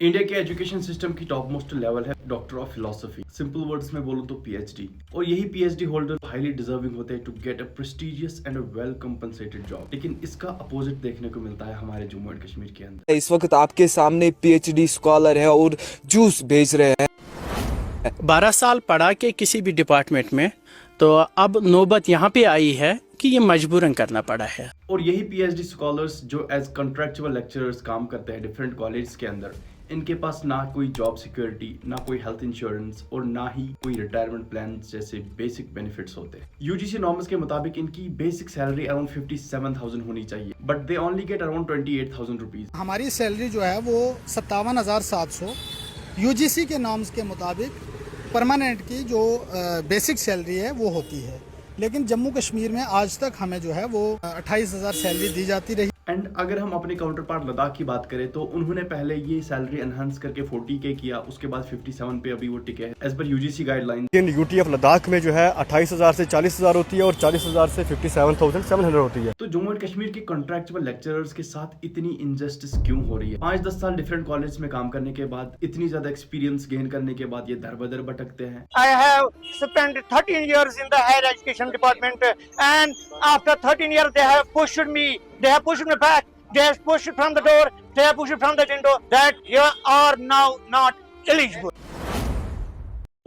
India के education system की top most level है doctor of philosophy. Simple words में बोलूं तो पीएचडी। और यही पीएचडी होल्डर हाईली डिजर्विंग होते हैं to get a prestigious and a well compensated job. लेकिन इसका अपोजिट देखने को मिलता है हमारे जम्मू एंड कश्मीर के अंदर। इस वक्त आपके सामने पीएचडी स्कॉलर है और जूस बेच रहे हैं। 12 साल पढ़ा के किसी भी डिपार्टमेंट में, तो अब नौबत यहाँ पे आई है कि ये मजबूरन करना पड़ा है। और यही पीएचडी स्कॉलर्स जो एज कॉन्ट्रैक्चुअल लेक्चरर्स काम करते हैं डिफरेंट कॉलेज के अंदर, इनके पास ना कोई जॉब सिक्योरिटी, ना कोई हेल्थ इंश्योरेंस और ना ही कोई रिटायरमेंट प्लान जैसे बेसिक बेनिफिट्स होते हैं। यूजीसी नॉर्म्स के मुताबिक इनकी बेसिक सैलरी अराउंड 57,000 होनी चाहिए, but they only get around 28,000 rupees. हमारी सैलरी जो है वो 57,700 यूजीसी के नॉर्म्स के मुताबिक परमानेंट की जो बेसिक सैलरी है वो होती है। लेकिन जम्मू कश्मीर में आज तक हमें जो है वो 28,000 सैलरी दी जाती रही। एंड अगर हम अपने काउंटर पार्ट लद्दाख की बात करें तो उन्होंने पहले ये सैलरी एनहांस करके 40K किया, उसके बाद 57 पे अभी वो टिके हैं as per UGC guideline. UT of Ladakh में जो है 28,000 से 40,000 होती है और 40,000 से 57,700 होती है। तो जम्मू एंड कश्मीर के कॉन्ट्रैक्चुअल लेक्चरर्स के साथ इतनी इनजस्टिस क्यों हो रही है? 5-10 साल डिफरेंट कॉलेज में काम करने के बाद, इतनी ज्यादा एक्सपीरियंस गेन करने के बाद ये दर बदर भटकते हैं। I have spent 13 years in the higher education department, and after 13 years they have pushed me. They have pushed me back. They have pushed from the door. They have pushed from the window that you are now not eligible.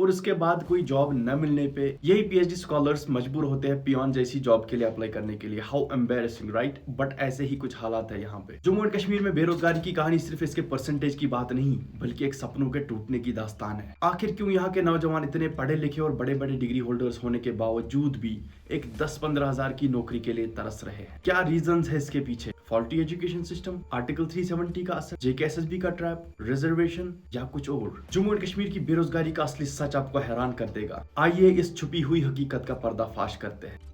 और उसके बाद कोई job न मिलने पे यही PhD scholars मजबूर होते हैं पियोन जैसी जॉब के लिए अप्लाई करने के लिए। How embarrassing, right? बट ऐसे ही कुछ हालात है यहाँ पे। जम्मू एंड कश्मीर में बेरोजगारी की कहानी सिर्फ इसके परसेंटेज की बात नहीं, बल्कि एक सपनों के टूटने की दास्तान है। आखिर क्यों यहाँ के नौजवान इतने पढ़े लिखे और बड़े बड़े डिग्री होल्डर्स होने के बावजूद भी एक 10-15 हजार की नौकरी के लिए तरस रहे हैं? क्या रीजंस है इसके पीछे? फॉल्टी एजुकेशन सिस्टम, आर्टिकल 370 का असर, जेकेएसएसबी का ट्रैप, रिजर्वेशन या कुछ और? जम्मू एंड कश्मीर की बेरोजगारी का असली सच आपको हैरान कर देगा। आइए इस छुपी हुई हकीकत का पर्दाफाश करते हैं।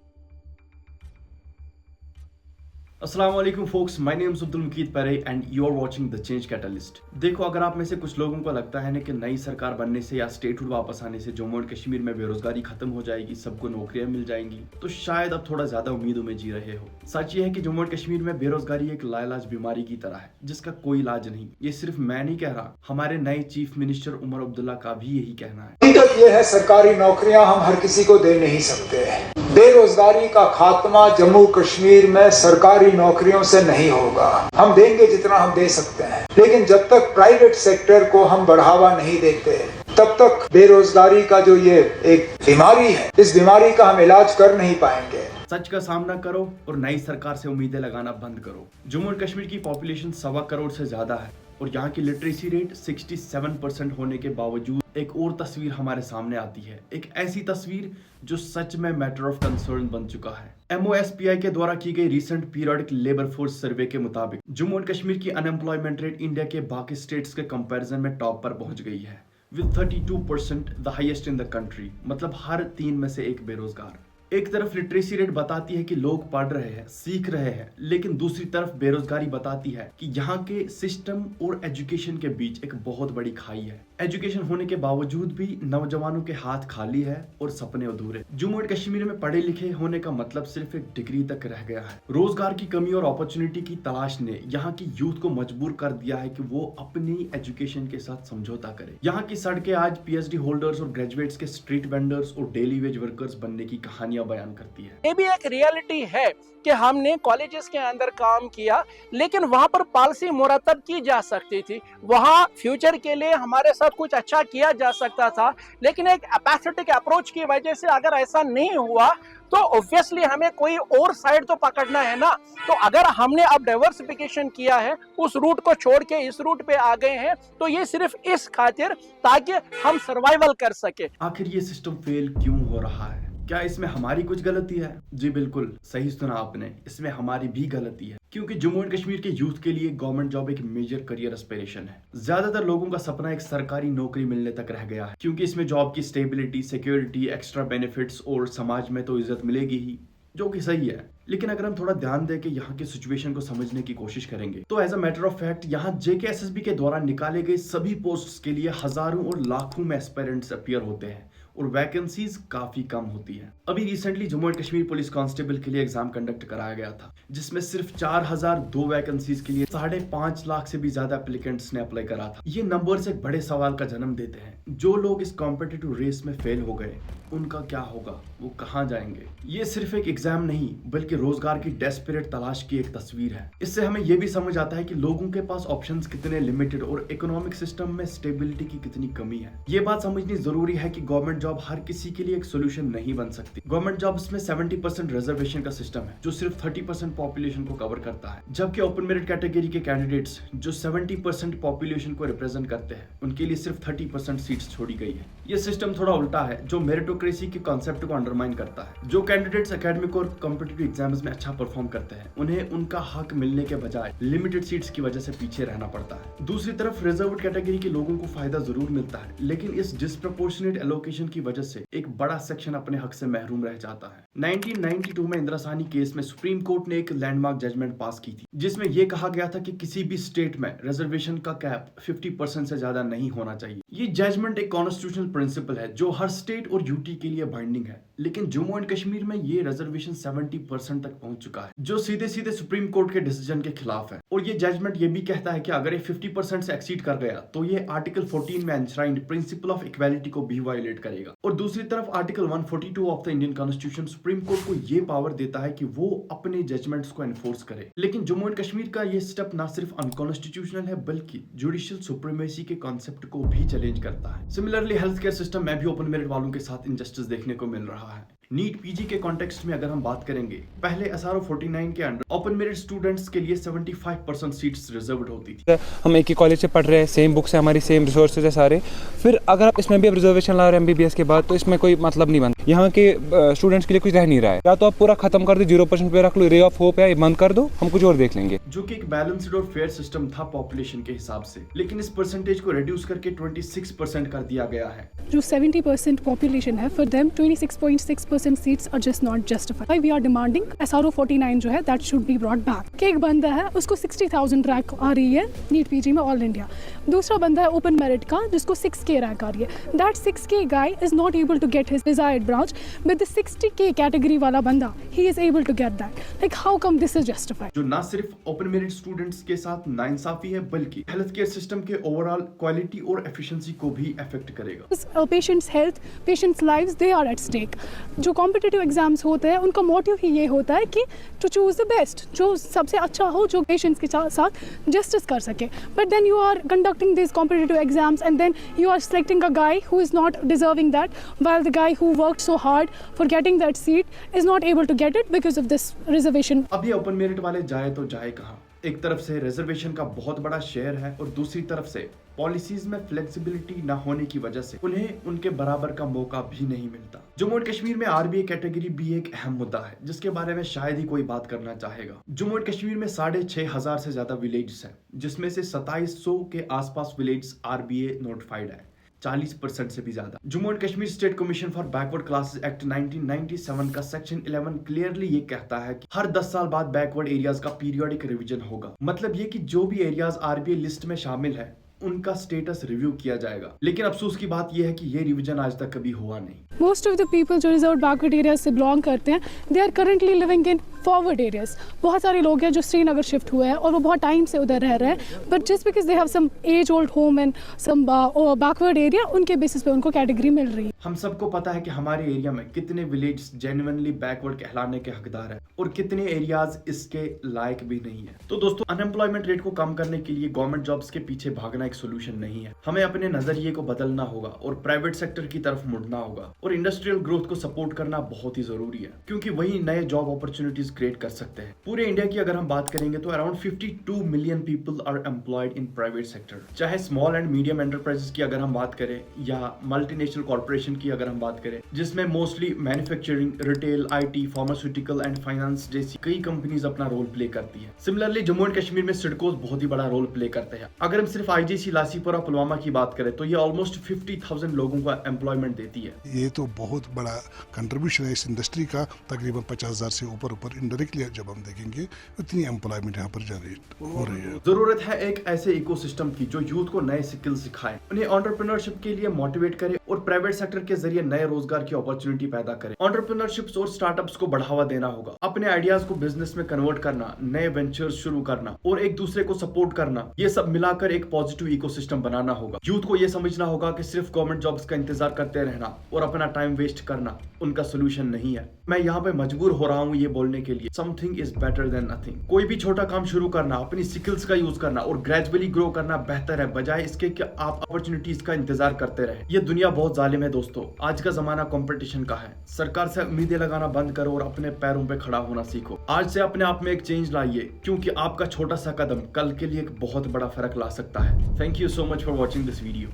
अस्सलाम वालेकुम folks, my name is Abdul Muqeet Pare and you are watching the change catalyst. देखो, अगर आप में से कुछ लोगों को लगता है ना कि नई सरकार बनने से या स्टेटहुड वापस आने से जम्मू एंड कश्मीर में बेरोजगारी खत्म हो जाएगी, सबको नौकरियां मिल जाएंगी, तो शायद अब थोड़ा ज्यादा उम्मीदों में जी रहे हो। सच ये है कि जम्मू एंड कश्मीर में बेरोजगारी एक लाइलाज बीमारी की तरह है जिसका कोई इलाज नहीं। ये सिर्फ मैं नहीं कह रहा, हमारे नए चीफ मिनिस्टर उमर अब्दुल्ला का भी यही कहना है। हकीकत ये है, सरकारी नौकरियां हम हर किसी को दे नहीं सकते। बेरोजगारी का खात्मा जम्मू कश्मीर में सरकारी नौकरियों से नहीं होगा। हम देंगे जितना हम दे सकते हैं, लेकिन जब तक प्राइवेट सेक्टर को हम बढ़ावा नहीं देते तब तक बेरोजगारी का जो ये एक बीमारी है, इस बीमारी का हम इलाज कर नहीं पाएंगे। सच का सामना करो और नई सरकार से उम्मीदें लगाना बंद करो। जम्मू एंड कश्मीर की पॉपुलेशन 1.25 करोड़ से ज्यादा है और यहाँ की लिटरेसी रेट 67% होने के बावजूद एक और तस्वीर हमारे सामने आती है। एक ऐसी तस्वीर जो सच में मैटर ऑफ कंसर्न बन चुका है। MOSPI के द्वारा की गई recent periodic labour force survey के मुताबिक जम्मू एंड कश्मीर की अनएम्प्लॉयमेंट रेट इंडिया के बाकी स्टेट्स के कंपैरिजन में टॉप पर पहुंच गई है with 32%, the highest in the country. मतलब हर 3 में से एक बेरोजगार। एक तरफ लिटरेसी रेट बताती है कि लोग पढ़ रहे हैं, सीख रहे हैं, लेकिन दूसरी तरफ बेरोजगारी बताती है कि यहाँ के सिस्टम और एजुकेशन के बीच एक बहुत बड़ी खाई है। एजुकेशन होने के बावजूद भी नौजवानों के हाथ खाली है और सपने अधूरे। जम्मू एंड कश्मीर में पढ़े लिखे होने का मतलब सिर्फ एक डिग्री तक रह गया है। रोजगार की कमी और अपॉर्चुनिटी की तलाश ने यहाँ की यूथ को मजबूर कर दिया है कि वो अपनी एजुकेशन के साथ समझौता करे। यहाँ की सड़कें आज पीएचडी होल्डर्स और ग्रेजुएट्स के स्ट्रीट वेंडर्स और डेली वेज वर्कर्स बनने की कहानियां बयान करती है। ये भी एक रियलिटी है कि हमने कॉलेजेस के अंदर काम किया, लेकिन वहाँ पर पॉलिसी मुरतब की जा सकती थी, वहाँ फ्यूचर के लिए हमारे साथ कुछ अच्छा किया जा सकता था। लेकिन एक एपैथेटिक अप्रोच की वजह से अगर ऐसा नहीं हुआ तो ऑब्वियसली हमें कोई और साइड तो पकड़ना है ना। तो अगर हमने अब डाइवर्सिफिकेशन किया है, उस रूट को छोड़ के इस रूट पे आ गए हैं, तो ये सिर्फ इस खातिर ताकि हम सर्वाइवल कर सके। आखिर ये सिस्टम फेल क्यों हो रहा है? क्या इसमें हमारी कुछ गलती है? जी बिल्कुल सही सुना आपने, इसमें हमारी भी गलती है। क्योंकि जम्मू एंड कश्मीर के यूथ के लिए गवर्नमेंट जॉब एक मेजर करियर एस्पिरेशन है। ज्यादातर लोगों का सपना एक सरकारी नौकरी मिलने तक रह गया है, क्योंकि इसमें जॉब की स्टेबिलिटी, सिक्योरिटी, एक्स्ट्रा बेनिफिट्स और समाज में तो इज्जत मिलेगी ही, जो कि सही है। लेकिन अगर हम थोड़ा ध्यान देके यहाँ की सिचुएशन को समझने की कोशिश करेंगे तो as a matter of fact यहाँ जेकेएसएसबी के द्वारा निकाले गए सभी पोस्ट्स के लिए हजारों और लाखों में एस्पिरेंट्स अपीयर होते हैं और वैकेंसीज काफी कम होती है। अभी recently Jammu and Kashmir police constable के लिए एग्जाम कंडक्ट कराया गया था, जिसमें सिर्फ 4002 वैकेंसीज के लिए 5.5 लाख से भी ज्यादा एप्लीकेंट्स ने अप्लाई करा था। ये नंबर्स एक बड़े सवाल का जन्म देते हैं। जो लोग इस कॉम्पिटिटिव रेस में फेल हो गए, उनका क्या होगा, वो कहाँ जाएंगे? ये सिर्फ एक एग्जाम नहीं बल्कि रोजगार की डेस्परेट तलाश की एक तस्वीर है। इससे हमें यह भी समझ आता है कि लोगों के पास ऑप्शंस कितने लिमिटेड और इकोनॉमिक सिस्टम में स्टेबिलिटी की कितनी कमी है। ये बात समझनी जरूरी है कि गवर्नमेंट जॉब हर किसी के लिए एक सोल्यूशन नहीं बन सकती। गवर्नमेंट जॉब्स में 70% रिजर्वेशन का सिस्टम है जो सिर्फ 30% पॉपुलेशन को कवर करता है, जबकि ओपन मेरिट कैटेगरी के कैंडिडेट्स जो 70% पॉपुलेशन को रिप्रेजेंट करते हैं, उनके लिए सिर्फ 30% सीट्स छोड़ी गई है। ये सिस्टम थोड़ा उल्टा है जो मेरिटोक्रेसी के कॉन्सेप्ट को अंडरमाइन करता है। जो कैंडिडेट्स एकेडमिक और कॉम्पिटिटिव एग्जाम्स में अच्छा परफॉर्म करते हैं, उन्हें उनका हक मिलने के बजाय लिमिटेड सीट्स की वजह से पीछे रहना पड़ता है। दूसरी तरफ रिजर्व्ड कैटेगरी के लोगों को फायदा जरूर मिलता है, लेकिन इस डिस्प्रपोर्शनेट एलोकेशन की वजह से एक बड़ा सेक्शन अपने हक से महरूम रह जाता है। 1992 में इंदिरा साहनी केस में सुप्रीम कोर्ट ने एक लैंडमार्क जजमेंट पास की थी, जिसमें यह कहा गया था कि किसी भी स्टेट में रिजर्वेशन का कैप 50% से ज्यादा नहीं होना चाहिए। ये जजमेंट एक कॉन्स्टिट्यूशनल प्रिंसिपल है जो हर स्टेट और यूटी के लिए बाइंडिंग है, लेकिन जम्मू एंड कश्मीर में ये रिजर्वेशन 70% तक पहुंच चुका है, जो सीधे सीधे सुप्रीम कोर्ट के डिसीजन के खिलाफ है। और ये जजमेंट ये भी कहता है कि अगर ये 50% से एक्सीड कर गया तो ये आर्टिकल 14 में एनश्राइंड प्रिंसिपल ऑफ इक्वालिटी को भी वायलेट करेगा। और दूसरी तरफ article 142 of the Indian constitution supreme court को ये पावर देता है कि वो अपने जजमेंट्स को एनफोर्स करे। लेकिन जम्मू एंड कश्मीर का ये स्टेप ना सिर्फ अनकॉन्स्टिट्यूशनल है बल्कि जुडिशियल सुप्रीमेसी के कॉन्सेप्ट को भी चैलेंज करता है। सिमिलरली हेल्थ केयर सिस्टम में भी ओपन मेरिट वालों के साथ इनजस्टिस देखने को मिल रहा है। नीट पीजी के कॉन्टेक्स्ट में अगर हम बात करेंगे, पहले SRO 49 के अंडर ओपन मेरिट स्टूडेंट्स के लिए 75% सीट्स रिजर्व्ड होती थी। हम एक ही कॉलेज से पढ़ रहे हैं, सेम बुक्स है हमारी, सेम रिसोर्सेज है सारे। फिर अगर आप इसमें भी अब रिजर्वेशन ला रहे हैं MBBS के बाद, तो इसमें कोई मतलब नहीं बनता। यहाँ के स्टूडेंट्स के लिए कुछ रह नहीं रहा है। या तो आप पूरा खत्म कर दो, 0% पे रख लो, रे ऑफ होप है, ये बंद कर दो, हम कुछ और देख लेंगे। जो कि एक बैलेंस्ड और फेयर सिस्टम था पॉपुलेशन के हिसाब से, लेकिन इस परसेंटेज को रिड्यूस करके 26% कर दिया गया है। जो 70% पॉपुलेशन है, for them 26.6% seats are just not justified. We are demanding SRO 49 जो है that should be brought back. एक बंदा है उसको 60,000 रैंक आ रही है नीट पीजी में ऑल इंडिया। दूसरा बंदा है ओपन मेरिट का जिसको 6K रैंक आ रही है। That 6K guy is not able to get his desired branch, but the 60K category वाला बंदा ही is able to get that. Like how come this is justified? जो ना सिर्फ ओपन मेरिट स्टूडेंट्स के साथ नाइंसाफी है बल्कि हेल्थ केयर सिस्टम के ओवरऑल क्वालिटी और एफिशिएंसी को भी अफेक्ट करेगा। Patients health, patients lives, they are at stake. जो कॉम्पिटिटिव एग्जाम्स होते हैं उनका मोटिव ही ये होता है कि टू चूज द बेस्ट, जो सबसे अच्छा हो, जो पेशेंट्स के साथ जस्टिस कर सके। But then you are conducting this competitive exams and then you are selecting a guy who is not deserving that, while the guy who worked so hard for getting that seat is not able to get it because of this reservation. अब ये open merit वाले जाए तो जाए कहाँ? एक तरफ से रिजर्वेशन का बहुत बड़ा शेयर है और दूसरी तरफ से पॉलिसीज में फ्लेक्सिबिलिटी न होने की वजह से उन्हें उनके बराबर का मौका भी नहीं मिलता। जम्मू एंड कश्मीर में RBA कैटेगरी भी एक अहम मुद्दा है जिसके बारे में शायद ही कोई बात करना चाहेगा। जम्मू एंड कश्मीर में 6,500 से ज्यादा विलेजेस हैं, जिसमें से 2700 के आसपास विलेज RBA नोटिफाइड है, 40% से भी ज्यादा। Jammu and Kashmir state commission for backward classes act 1997 का सेक्शन 11 क्लियरली ये कहता है कि हर 10 साल बाद बैकवर्ड एरियाज का पीरियोडिक रिवीजन होगा। मतलब ये कि जो भी एरियाज RBA लिस्ट में शामिल है उनका स्टेटस रिव्यू किया जाएगा। लेकिन अफसोस की बात यह है कि ये रिवीजन आज तक कभी हुआ नहीं। मोस्ट ऑफ द पीपल जो रिजर्व बैकवर्ड एरियाज से बिलोंग करते हैं, they are currently living in forward areas. बहुत सारे लोग हैं जो श्रीनगर शिफ्ट हुए हैं और वो बहुत टाइम से उधर रह रहे हैं, but just because they have some age old home and some backward area, उनके बेसिस पे उनको कैटेगरी मिल रही है। हम सबको पता है कि हमारे एरिया में कितने विलेज जेन्युइनली बैकवर्ड कहलाने के हकदार हैं और कितने एरियाज इसके लायक भी नहीं है। तो दोस्तों, अनएम्प्लॉयमेंट रेट को कम करने के लिए गवर्नमेंट जॉब्स के पीछे भागना एक सोल्यूशन नहीं है। हमें अपने नजरिए को बदलना होगा और प्राइवेट सेक्टर की तरफ मुड़ना होगा और इंडस्ट्रियल ग्रोथ को सपोर्ट करना बहुत ही जरूरी है, क्योंकि वही नए जॉब अपॉर्चुनिटीज क्रिएट कर सकते हैं। पूरे इंडिया की अगर हम बात करेंगे तो around 52 million people are employed in private sector. चाहे स्मॉल एंड मीडियम एंटरप्राइजेस की अगर हम बात करें या मल्टीनेशनल कॉर्पोरेशन की अगर हम बात करें, जिसमें mostly manufacturing, retail, IT, pharmaceutical and finance जैसी कई कंपनीज अपना रोल प्ले करती है। सिमिलरली जम्मू एंड कश्मीर में सिडकोस बहुत ही बड़ा रोल प्ले करते हैं। अगर हम सिर्फ IG IGC लासीपुरा पुलवामा की बात करें तो ये ऑलमोस्ट 50,000 लोगों को एम्प्लॉयमेंट देती है। ये तो बहुत बड़ा कंट्रीब्यूशन है इस इंडस्ट्री का, तकरीबन 50,000 से ऊपर इनडायरेक्टली जब हम देखेंगे उतनी एम्प्लॉयमेंट यहाँ पर जनरेट हो रही है। जरूरत है एक ऐसे इकोसिस्टम की जो यूथ को नए स्किल सिखाए, उन्हें एंटरप्रेन्योरशिप के लिए मोटिवेट करे और प्राइवेट सेक्टर के जरिए नए रोजगार की अपॉर्चुनिटी पैदा करे। एंटरप्रेन्योरशिप और स्टार्टअप्स को बढ़ावा देना होगा, अपने आइडियाज को बिजनेस में कन्वर्ट करना, नए वेंचर्स शुरू करना और एक दूसरे को सपोर्ट करना, ये सब मिलाकर एक पॉजिटिव इकोसिस्टम बनाना होगा। यूथ को ये समझना होगा कि सिर्फ गवर्नमेंट जॉब्स का इंतजार करते रहना और अपना टाइम वेस्ट करना उनका सोल्यूशन नहीं है। मैं यहाँ पे मजबूर हो रहा हूँ ये बोलने के लिए, something is better than nothing. कोई भी छोटा काम शुरू करना, अपनी स्किल्स का यूज करना और ग्रेजुअली ग्रो करना बेहतर है, बजाय इसके कि आप अपॉर्चुनिटीज का इंतजार करते रहे। ये दुनिया बहुत जालिम है दोस्तों, आज का जमाना कंपटीशन का है। सरकार से उम्मीदें लगाना बंद करो और अपने पैरों पे खड़ा होना सीखो। आज से अपने आप में एक चेंज लाइए, क्योंकि आपका छोटा सा कदम कल के लिए एक बहुत बड़ा फर्क ला सकता है। Thank you so much for watching this video.